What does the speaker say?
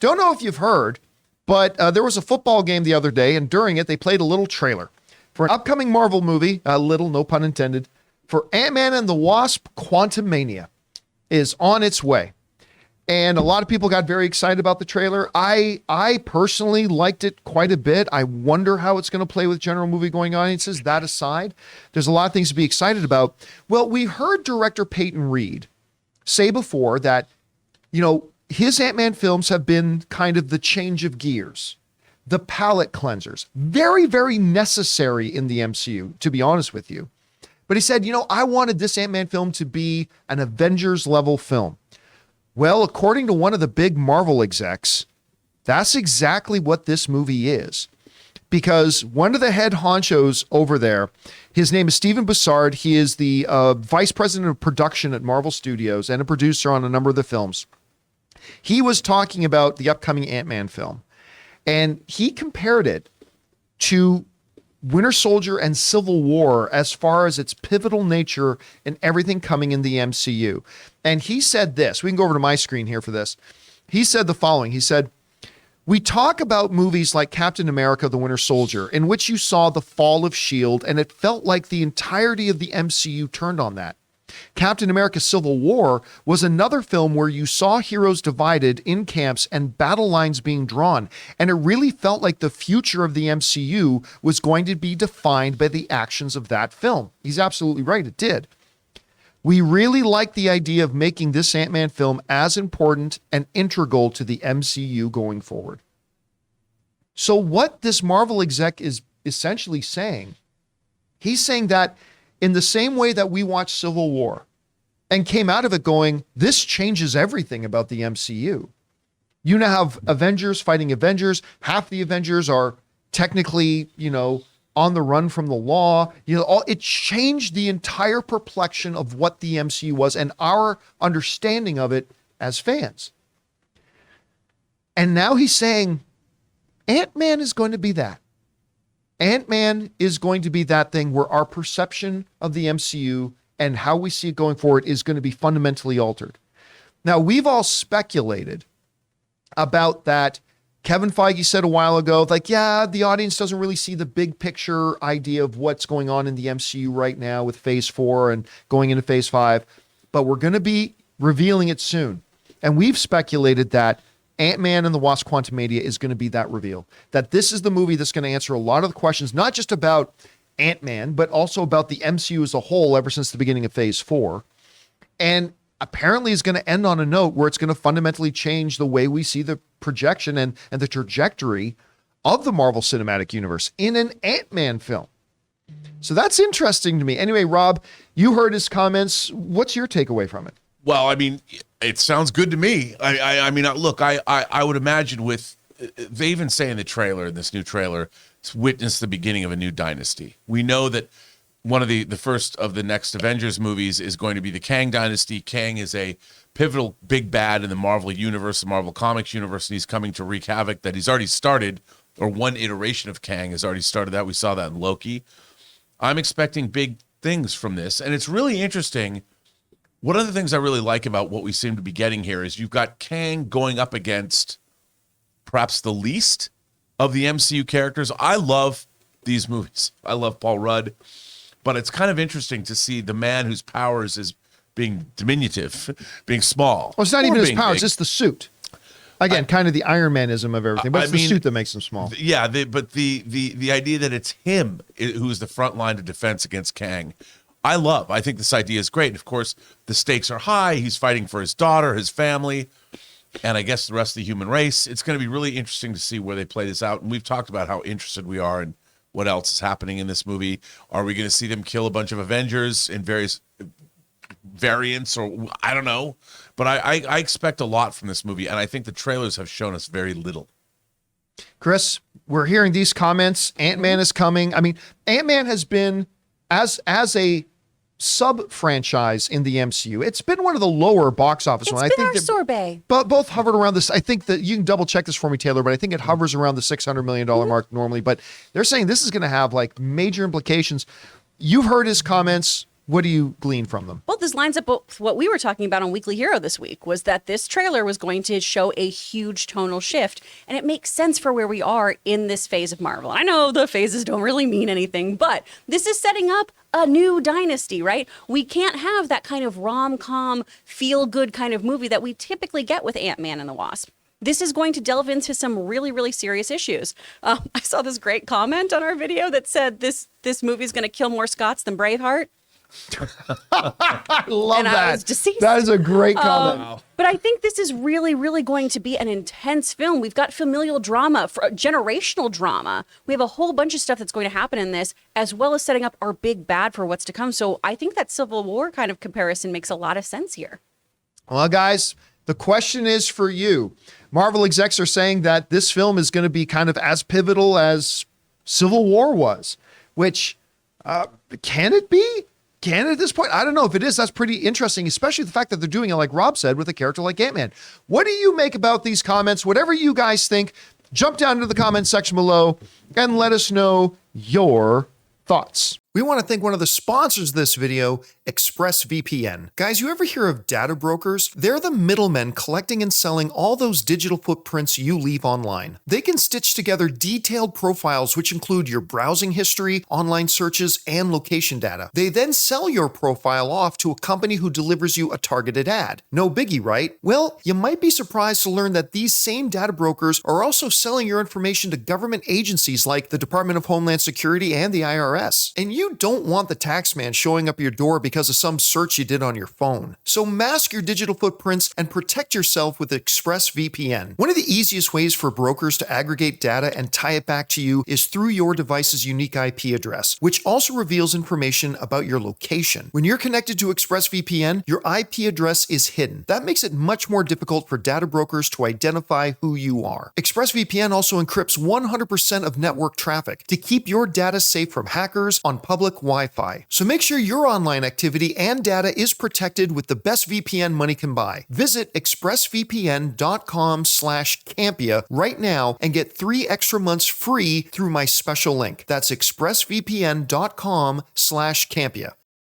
Don't know if you've heard, but there was a football game the other day, and during it, they played a little trailer for an upcoming Marvel movie, a little, no pun intended, for Ant-Man and the Wasp. Quantumania is on its way. And a lot of people got very excited about the trailer. I personally liked it quite a bit. I wonder how it's going to play with general movie-going audiences. That aside, there's a lot of things to be excited about. Well, we heard director Peyton Reed say before that, his Ant-Man films have been kind of the change of gears, the palate cleansers. Very, very necessary in the MCU, to be honest with you. But he said, I wanted this Ant-Man film to be an Avengers-level film. Well, according to one of the big Marvel execs, that's exactly what this movie is. Because one of the head honchos over there, his name is Stephen Bussard. He is the vice president of production at Marvel Studios and a producer on a number of the films. He was talking about the upcoming Ant-Man film, and he compared it to Winter Soldier and Civil War as far as its pivotal nature and everything coming in the MCU. And he said this, we can go over to my screen here for this. He said the following. He said, we talk about movies like Captain America, the Winter Soldier, in which you saw the fall of S.H.I.E.L.D., and it felt like the entirety of the MCU turned on that. Captain America Civil War was another film where you saw heroes divided in camps and battle lines being drawn, and it really felt like the future of the MCU was going to be defined by the actions of that film. He's absolutely right, it did. We really like the idea of making this Ant-Man film as important and integral to the MCU going forward. So what this Marvel exec is essentially saying, he's saying that in the same way that we watched Civil War and came out of it going, this changes everything about the MCU. You now have Avengers fighting Avengers. Half the Avengers are technically, on the run from the law. It changed the entire perplexion of what the MCU was and our understanding of it as fans. And now he's saying Ant-Man is going to be that. Ant-Man is going to be that thing where our perception of the MCU and how we see it going forward is going to be fundamentally altered. Now, we've all speculated about that. Kevin Feige said a while ago, the audience doesn't really see the big picture idea of what's going on in the MCU right now with Phase 4 and going into Phase 5, but we're going to be revealing it soon. And we've speculated that Ant-Man and the Wasp Quantumania is going to be that reveal. That this is the movie that's going to answer a lot of the questions, not just about Ant-Man, but also about the MCU as a whole ever since the beginning of Phase 4. And apparently is going to end on a note where it's going to fundamentally change the way we see the projection and the trajectory of the Marvel Cinematic Universe in an Ant-Man film. So that's interesting to me. Anyway, Rob, you heard his comments. What's your takeaway from it? Well, I mean, it sounds good to me. I mean, look, I would imagine they even say in the trailer, in this new trailer, it's witnessed the beginning of a new dynasty. We know that one of the first of the next Avengers movies is going to be the Kang dynasty. Kang is a pivotal big bad in the Marvel universe, the Marvel Comics universe, and he's coming to wreak havoc that he's already started, or one iteration of Kang has already started that. We saw that in Loki. I'm expecting big things from this, and it's really interesting. One of the things I really like about what we seem to be getting here is you've got Kang going up against perhaps the least of the MCU characters. I love these movies. I love Paul Rudd, but it's kind of interesting to see the man whose powers is being diminutive, being small. Well, it's not even his powers, it's the suit. Again, kind of the Iron Man-ism of everything, but it's the suit that makes him small. Yeah, but the idea that it's him who's the front line of defense against Kang, I love. I think this idea is great. And of course, the stakes are high. He's fighting for his daughter, his family, and I guess the rest of the human race. It's going to be really interesting to see where they play this out. And we've talked about how interested we are in what else is happening in this movie. Are we going to see them kill a bunch of Avengers in various variants, or I don't know. But I expect a lot from this movie, and I think the trailers have shown us very little. Chris, we're hearing these comments. Ant-Man is coming. I mean, Ant-Man has been, as a sub-franchise in the MCU, it's been one of the lower box office ones. It's been our sorbet. But both hovered around this. I think that you can double check this for me, Taylor, but I think it hovers around the $600 million mark normally. But they're saying this is going to have like major implications. You've heard his comments. What do you glean from them? Well, this lines up with what we were talking about on Weekly Hero this week, was that this trailer was going to show a huge tonal shift, and it makes sense for where we are in this phase of Marvel. I know the phases don't really mean anything, but this is setting up a new dynasty, right? We can't have that kind of rom-com, feel-good kind of movie that we typically get with Ant-Man and the Wasp. This is going to delve into some really, really serious issues. I saw this great comment on our video that said this movie is going to kill more Scots than Braveheart. I love And I that. was deceased. That is a great comment. But I think this is really, really going to be an intense film. We've got familial drama, generational drama. We have a whole bunch of stuff that's going to happen in this, as well as setting up our big bad for what's to come. So I think that Civil War kind of comparison makes a lot of sense here. Well, guys, the question is for you. Marvel execs are saying that this film is going to be kind of as pivotal as Civil War was, which can it be? Can it at this point? I don't know if it is. That's pretty interesting, especially the fact that they're doing it, like Rob said, with a character like Ant-Man. What do you make about these comments? Whatever you guys think, jump down into the comments section below and let us know your thoughts. We want to thank one of the sponsors of this video, ExpressVPN. Guys, you ever hear of data brokers? They're the middlemen collecting and selling all those digital footprints you leave online. They can stitch together detailed profiles which include your browsing history, online searches, and location data. They then sell your profile off to a company who delivers you a targeted ad. No biggie, right? Well, you might be surprised to learn that these same data brokers are also selling your information to government agencies like the Department of Homeland Security and the IRS. And you don't want the tax man showing up your door because of some search you did on your phone. So mask your digital footprints and protect yourself with ExpressVPN. One of the easiest ways for brokers to aggregate data and tie it back to you is through your device's unique IP address, which also reveals information about your location. When you're connected to ExpressVPN, your IP address is hidden. That makes it much more difficult for data brokers to identify who you are. ExpressVPN also encrypts 100% of network traffic to keep your data safe from hackers on public Wi-Fi. So make sure your online activity and data is protected with the best VPN money can buy. Visit expressvpn.com/Campea right now and get 3 extra months free through my special link. That's expressvpn.com/Campea.